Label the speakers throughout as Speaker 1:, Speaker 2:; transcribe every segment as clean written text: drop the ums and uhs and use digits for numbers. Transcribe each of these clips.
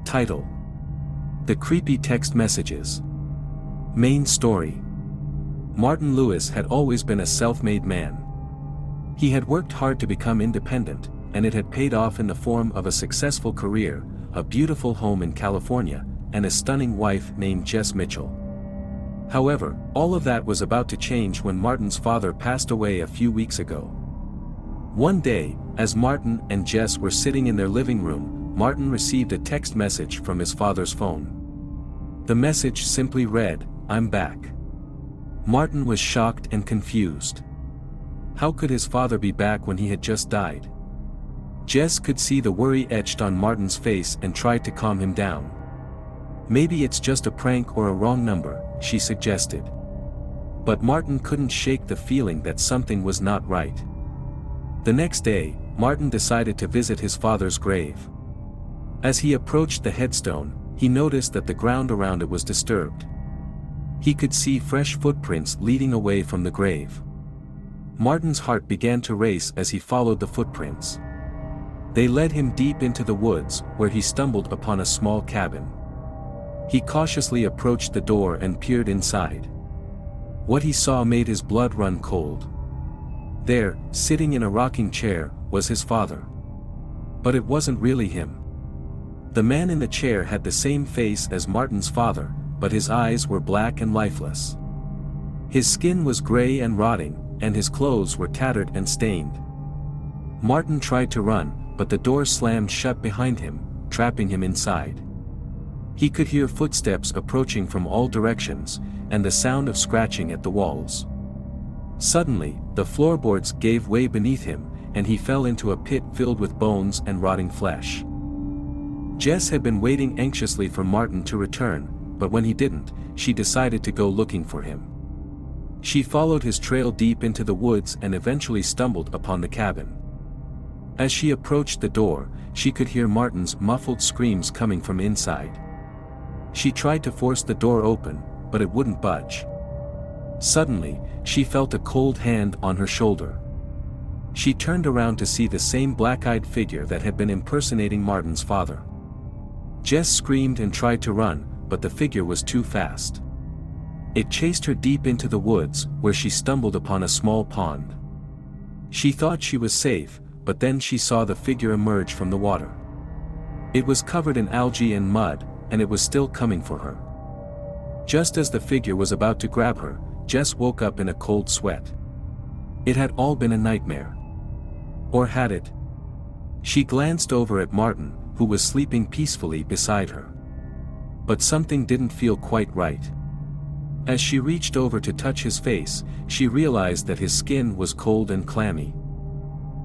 Speaker 1: Title: The Creepy Text Messages. Main story: Martin Lewis had always been a self-made man. He had worked hard to become independent, and it had paid off in the form of a successful career, a beautiful home in California, and a stunning wife named Jess Mitchell. However, all of that was about to change when Martin's father passed away a few weeks ago. One day, as Martin and Jess were sitting in their living room, Martin received a text message from his father's phone. The message simply read, "I'm back." Martin was shocked and confused. How could his father be back when he had just died? Jess could see the worry etched on Martin's face and tried to calm him down. "Maybe it's just a prank or a wrong number," she suggested. But Martin couldn't shake the feeling that something was not right. The next day, Martin decided to visit his father's grave. As he approached the headstone, he noticed that the ground around it was disturbed. He could see fresh footprints leading away from the grave. Martin's heart began to race as he followed the footprints. They led him deep into the woods, where he stumbled upon a small cabin. He cautiously approached the door and peered inside. What he saw made his blood run cold. There, sitting in a rocking chair, was his father. But it wasn't really him. The man in the chair had the same face as Martin's father, but his eyes were black and lifeless. His skin was gray and rotting, and his clothes were tattered and stained. Martin tried to run, but the door slammed shut behind him, trapping him inside. He could hear footsteps approaching from all directions, and the sound of scratching at the walls. Suddenly, the floorboards gave way beneath him, and he fell into a pit filled with bones and rotting flesh. Jess had been waiting anxiously for Martin to return, but when he didn't, she decided to go looking for him. She followed his trail deep into the woods and eventually stumbled upon the cabin. As she approached the door, she could hear Martin's muffled screams coming from inside. She tried to force the door open, but it wouldn't budge. Suddenly, she felt a cold hand on her shoulder. She turned around to see the same black-eyed figure that had been impersonating Martin's father. Jess screamed and tried to run, but the figure was too fast. It chased her deep into the woods, where she stumbled upon a small pond. She thought she was safe, but then she saw the figure emerge from the water. It was covered in algae and mud, and it was still coming for her. Just as the figure was about to grab her, Jess woke up in a cold sweat. It had all been a nightmare. Or had it? She glanced over at Martin, who was sleeping peacefully beside her. But something didn't feel quite right. As she reached over to touch his face, she realized that his skin was cold and clammy.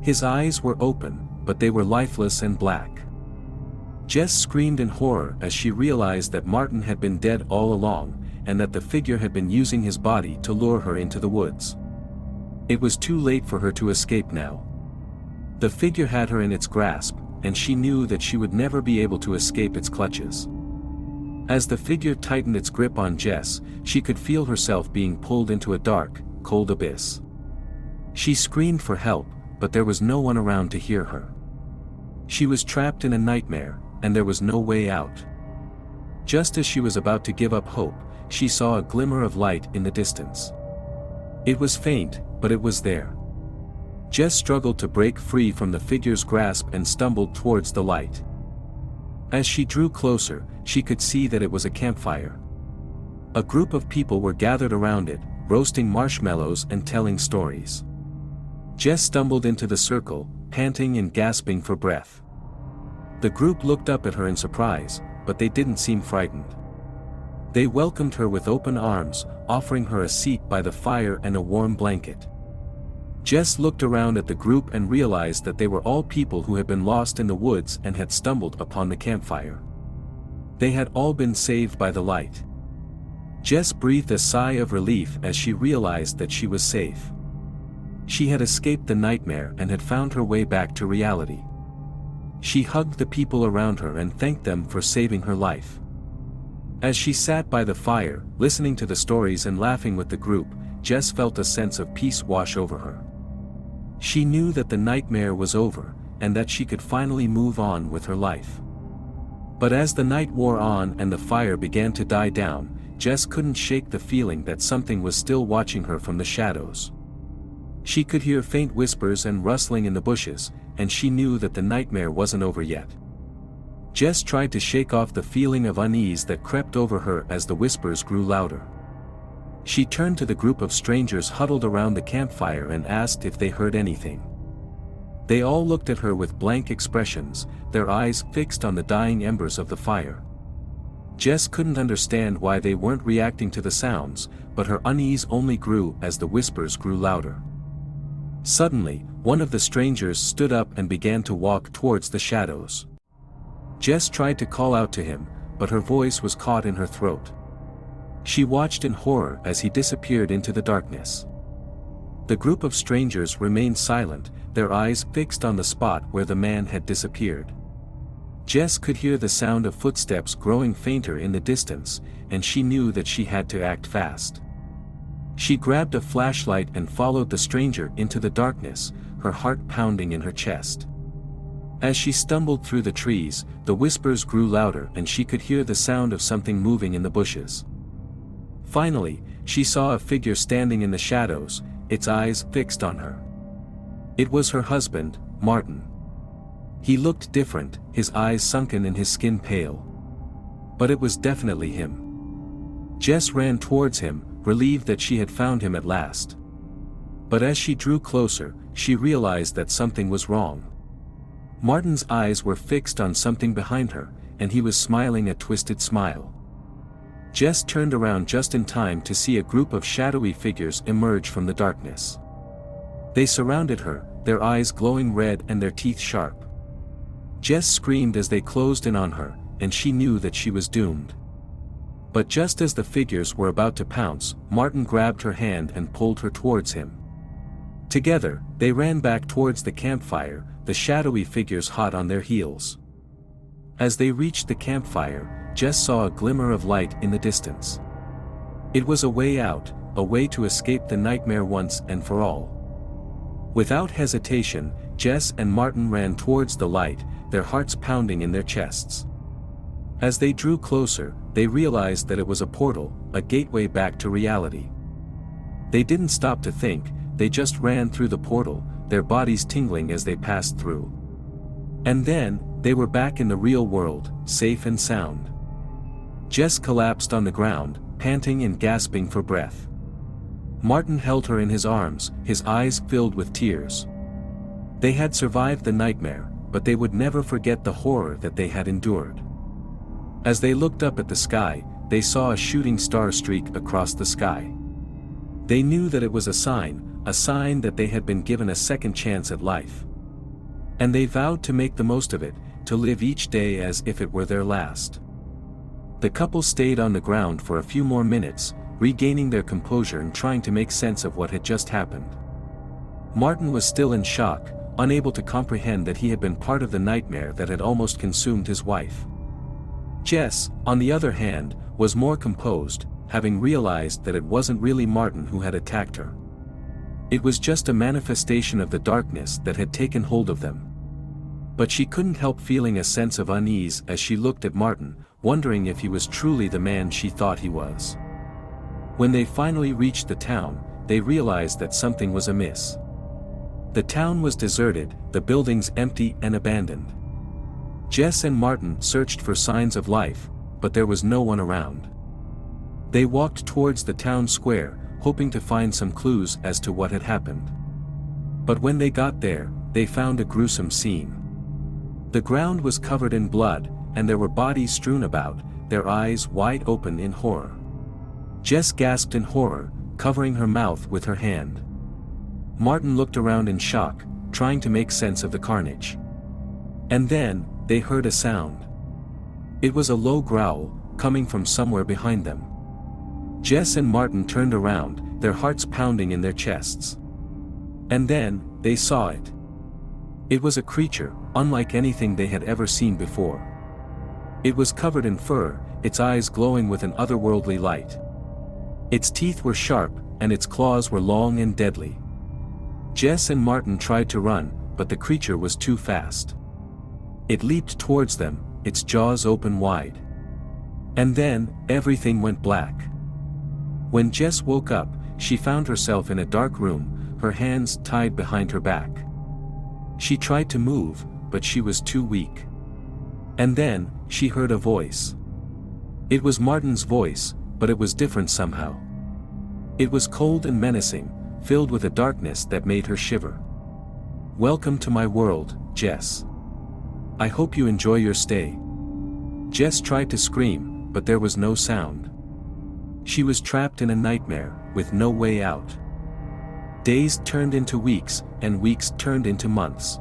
Speaker 1: His eyes were open, but they were lifeless and black. Jess screamed in horror as she realized that Martin had been dead all along, and that the figure had been using his body to lure her into the woods. It was too late for her to escape now. The figure had her in its grasp, and she knew that she would never be able to escape its clutches. As the figure tightened its grip on Jess, she could feel herself being pulled into a dark, cold abyss. She screamed for help, but there was no one around to hear her. She was trapped in a nightmare, and there was no way out. Just as she was about to give up hope, she saw a glimmer of light in the distance. It was faint, but it was there. Jess struggled to break free from the figure's grasp and stumbled towards the light. As she drew closer, she could see that it was a campfire. A group of people were gathered around it, roasting marshmallows and telling stories. Jess stumbled into the circle, panting and gasping for breath. The group looked up at her in surprise, but they didn't seem frightened. They welcomed her with open arms, offering her a seat by the fire and a warm blanket. Jess looked around at the group and realized that they were all people who had been lost in the woods and had stumbled upon the campfire. They had all been saved by the light. Jess breathed a sigh of relief as she realized that she was safe. She had escaped the nightmare and had found her way back to reality. She hugged the people around her and thanked them for saving her life. As she sat by the fire, listening to the stories and laughing with the group, Jess felt a sense of peace wash over her. She knew that the nightmare was over, and that she could finally move on with her life. But as the night wore on and the fire began to die down, Jess couldn't shake the feeling that something was still watching her from the shadows. She could hear faint whispers and rustling in the bushes, and she knew that the nightmare wasn't over yet. Jess tried to shake off the feeling of unease that crept over her as the whispers grew louder. She turned to the group of strangers huddled around the campfire and asked if they heard anything. They all looked at her with blank expressions, their eyes fixed on the dying embers of the fire. Jess couldn't understand why they weren't reacting to the sounds, but her unease only grew as the whispers grew louder. Suddenly, one of the strangers stood up and began to walk towards the shadows. Jess tried to call out to him, but her voice was caught in her throat. She watched in horror as he disappeared into the darkness. The group of strangers remained silent, their eyes fixed on the spot where the man had disappeared. Jess could hear the sound of footsteps growing fainter in the distance, and she knew that she had to act fast. She grabbed a flashlight and followed the stranger into the darkness, her heart pounding in her chest. As she stumbled through the trees, the whispers grew louder and she could hear the sound of something moving in the bushes. Finally, she saw a figure standing in the shadows, its eyes fixed on her. It was her husband, Martin. He looked different, his eyes sunken and his skin pale. But it was definitely him. Jess ran towards him, relieved that she had found him at last. But as she drew closer, she realized that something was wrong. Martin's eyes were fixed on something behind her, and he was smiling a twisted smile. Jess turned around just in time to see a group of shadowy figures emerge from the darkness. They surrounded her, their eyes glowing red and their teeth sharp. Jess screamed as they closed in on her, and she knew that she was doomed. But just as the figures were about to pounce, Martin grabbed her hand and pulled her towards him. Together, they ran back towards the campfire, the shadowy figures hot on their heels. As they reached the campfire, Jess saw a glimmer of light in the distance. It was a way out, a way to escape the nightmare once and for all. Without hesitation, Jess and Martin ran towards the light, their hearts pounding in their chests. As they drew closer, they realized that it was a portal, a gateway back to reality. They didn't stop to think, they just ran through the portal, their bodies tingling as they passed through. And then, they were back in the real world, safe and sound. Jess collapsed on the ground, panting and gasping for breath. Martin held her in his arms, his eyes filled with tears. They had survived the nightmare, but they would never forget the horror that they had endured. As they looked up at the sky, they saw a shooting star streak across the sky. They knew that it was a sign that they had been given a second chance at life. And they vowed to make the most of it, to live each day as if it were their last. The couple stayed on the ground for a few more minutes, regaining their composure and trying to make sense of what had just happened. Martin was still in shock, unable to comprehend that he had been part of the nightmare that had almost consumed his wife. Jess, on the other hand, was more composed, having realized that it wasn't really Martin who had attacked her. It was just a manifestation of the darkness that had taken hold of them. But she couldn't help feeling a sense of unease as she looked at Martin, wondering if he was truly the man she thought he was. When they finally reached the town, they realized that something was amiss. The town was deserted, the buildings empty and abandoned. Jess and Martin searched for signs of life, but there was no one around. They walked towards the town square, hoping to find some clues as to what had happened. But when they got there, they found a gruesome scene. The ground was covered in blood, and there were bodies strewn about, their eyes wide open in horror. Jess gasped in horror, covering her mouth with her hand. Martin looked around in shock, trying to make sense of the carnage. And then, they heard a sound. It was a low growl, coming from somewhere behind them. Jess and Martin turned around, their hearts pounding in their chests. And then, they saw it. It was a creature, unlike anything they had ever seen before. It was covered in fur, its eyes glowing with an otherworldly light. Its teeth were sharp, and its claws were long and deadly. Jess and Martin tried to run, but the creature was too fast. It leaped towards them, its jaws open wide. And then, everything went black. When Jess woke up, she found herself in a dark room, her hands tied behind her back. She tried to move, but she was too weak. And then, she heard a voice. It was Martin's voice, but it was different somehow. It was cold and menacing, filled with a darkness that made her shiver. "Welcome to my world, Jess. I hope you enjoy your stay." Jess tried to scream, but there was no sound. She was trapped in a nightmare, with no way out. Days turned into weeks, and weeks turned into months.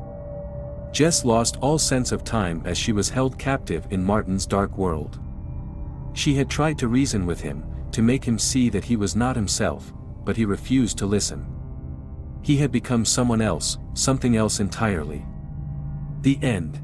Speaker 1: Jess lost all sense of time as she was held captive in Martin's dark world. She had tried to reason with him, to make him see that he was not himself, but he refused to listen. He had become someone else, something else entirely. The end.